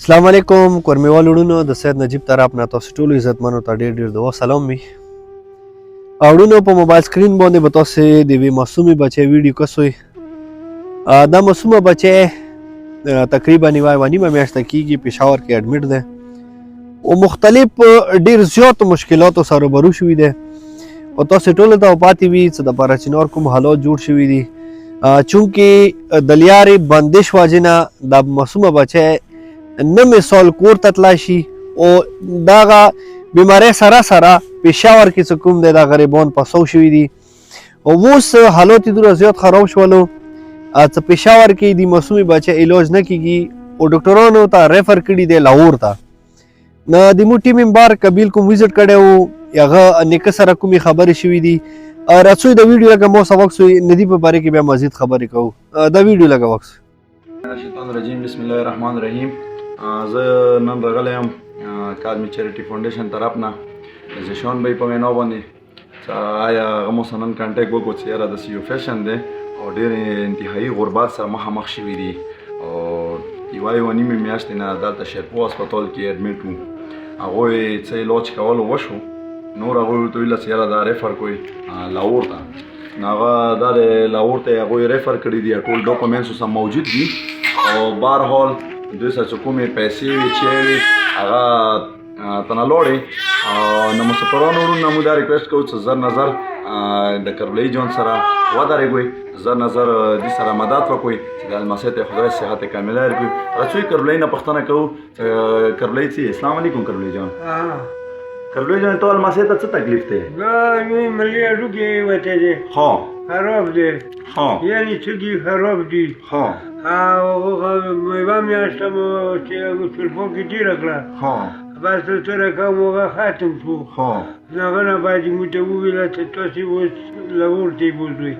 السلام علیکم کورمیوال وړونو د سید نجیب طرف نه تاسو ټولو عزتمنو ته ډېر ډېر د سلام وي وړونو په موبایل سکرین باندې به تاسو د یوې معصومې بچی ویډیو کسوئ دا معصومه بچی تقریبا یوه نیمه میاشته کېږي پېښور کې اډمیټ دی او مختلف ډېر زیاتو مشکلاتو سره روبرو شوي دی او تاسو ټولو ته پاتې وي چې دپاره چنار کوم حالات جوړ شوي دي چونکې د لیارې بندش وجې نه دا معصومه بچی نه مثال کور ته تلای شي او دغه بیمارۍ سره سره پېښور کې چې کوم دی دا غریبان پسو شوي دي او اوس حالات یې دومره زیات خراب شولو چې پېښور کې د معصومې بچی علاج نه کېږي او ډاکټرانو ته ریفر کړي دی لاهور ته نو د موږ ټیم ممبر قبیل کوم وزټ کړی و هغه نیکه سره کومې خبرې شوي دي راځئ د ویډیو لږه مو څه وکړو ندي په باره کې بیا مزید خبرې کوو دا ویډیو لږه وکړو شیطان رجیم بسم الله الرحمن الرحیم زه نن راغلی یم کاظمي چیریټي فاونډیشن طرف نه د زشان بی په وینا باندې چې آیا هغه مو سره نن کانټیکټ وکړو چې یاره داسې یو پیشنټ دی او ډېر انتهایي غربت سره مخامخ شوي دي او یوه نیمې میاشتې نه دلته شیرپور هسپتال کې اډمیټ وو هغوی څه علاج کولو وشو نور هغوی ورته ویله چې یاره دا ریفر کوئ لاهور ته نو هغه دا د لاهور ته هغوی ریفر کړي دي ټول ډاکومنټس اوس هم موجود دي او بهرحال دوی سره چې کومې پیسې وي چې وي هغه ته نه لوړې نو مسافرانو وروڼو نه مو دا ریکویسټ کوو چې زر نظر د کربلۍ جان سره ودرېږئ زر نظر دې سره مدد وکړئ چې د لمسۍ ته خدای صحت کامله ورکړي راځئ کربلۍ نه پوښتنه کوو چې کربلۍ څه السلام علیکم کربلۍ جان کربلۍ جان ته لمسۍ ته څه تکلیف دی ملي هډوکي وتی دي خراب دی یعنې څه خراب دي یوه میاشته مو چې تلفون کې تېره کړه بس دلته کوم هغه ختم شو نو هغه نه باید موږ ته وویله چې تاسې اوس لاهور ته یې بوځئ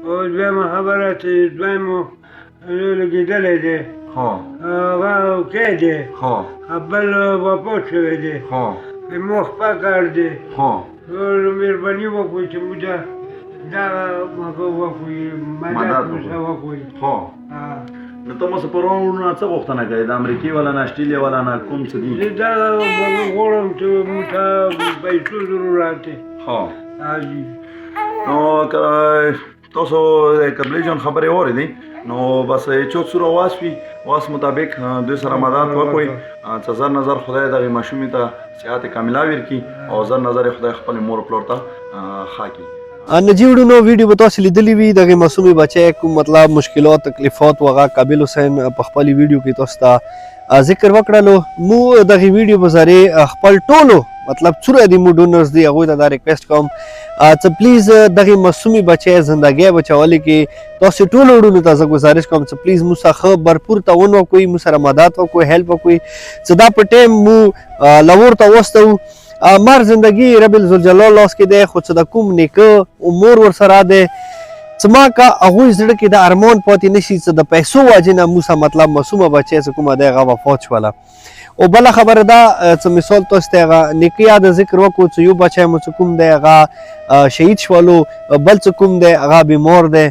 او دویمه خبره چې دویم لګېدلی دی هغه اوکی دی بل واپس شوی دی مخ پکار دی مهرباني وکړئ چې موږ دا هغه وکړئ مدد ورسره وکړئ نو ته مسافرانو وروڼو نه څه غوښتنه کوې د امریکې والا نه اسټرالیا والا نه کوم څه دي زه دا غواړم چې موږ ته پیسو ضرورت دی نو که تاسو د کربلۍ جان خبرې واورېدې نو بس چوک سوره واس وي واس مطابق دوی سره مدد وکړئ چې زر نظر خدای دغې ماشومې ته صحت کامله ورکړي او زر نظر یې خدای خپل مور پلار ته ښه کړي نجیب وړونو ویډیو به تاسو لیدلی وي دغې معصومې بچی کوم مطلب مشکلات تکلیفات هغه قابل حسین په خپلې ویډیو کې تاسو ته ذکر وکړلو مو دغې ویډیو په ذریعې خپل ټولو مطلب څومره دي مو ډونرز دي هغوی ته دا ریکویسټ کوم چې پلیز دغې معصومې بچی زندګۍ بچولو کې تاسو ټولو وړونو ته زه ګزارش کوم چې پلیز مو څخه ښه بھرپور تعاون وکړئ مو سره مدد وکړئ هیلپ وکړئ چې دا په ټایم مو لاهور ته واستوو مر زندگی رب الجلال لاس کې دی خو چې د کوم نیکه امور ورسره دی چې ما که هغوی زړه کې د ارمان پاتې نشي چې د پیسو وجې نه موږ مطلب معصومه بچی چې کومه دی هغه وفات شوله او بله خبره ده چې مثال تاسو ته هغه نیکه یاد ذکر وکړو چې یو بچی مو چې کوم دی هغه شهید شولو بل چې کوم دی هغه بیمار دی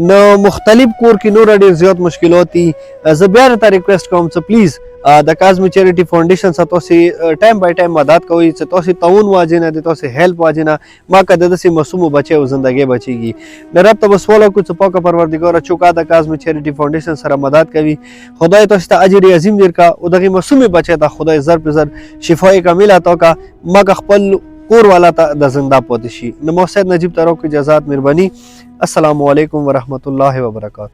نو مختلف کور کې نور ډېر زیات مشکلات دي زه بیا درته ریکویسټ کوم چې پلیز د کاظمي چیریټي فاونډیشن سره تاسو ټایم بای ټایم مدد کوئ چې تاسو تعاون واجې نه د تاسو هیلپ واجې نه ما که د داسې معصومو بچیو زندګۍ بچیږي نو رب ته به سوال وکړو چې پاکه پروردګاره چوکا د کاظمي چیریټي فاونډیشن سره مدد کوي خدای تاسو ته اجر عظیم درکړه او دغې معصومې بچی ته خدای زر په زر شفای کامله عطا کړه ما که خپل کور والا ته د زنده پاتې شي نو ما سید نجیب طرف کې اجازت مهرباني السلام علیکم ورحمت الله وبرکاته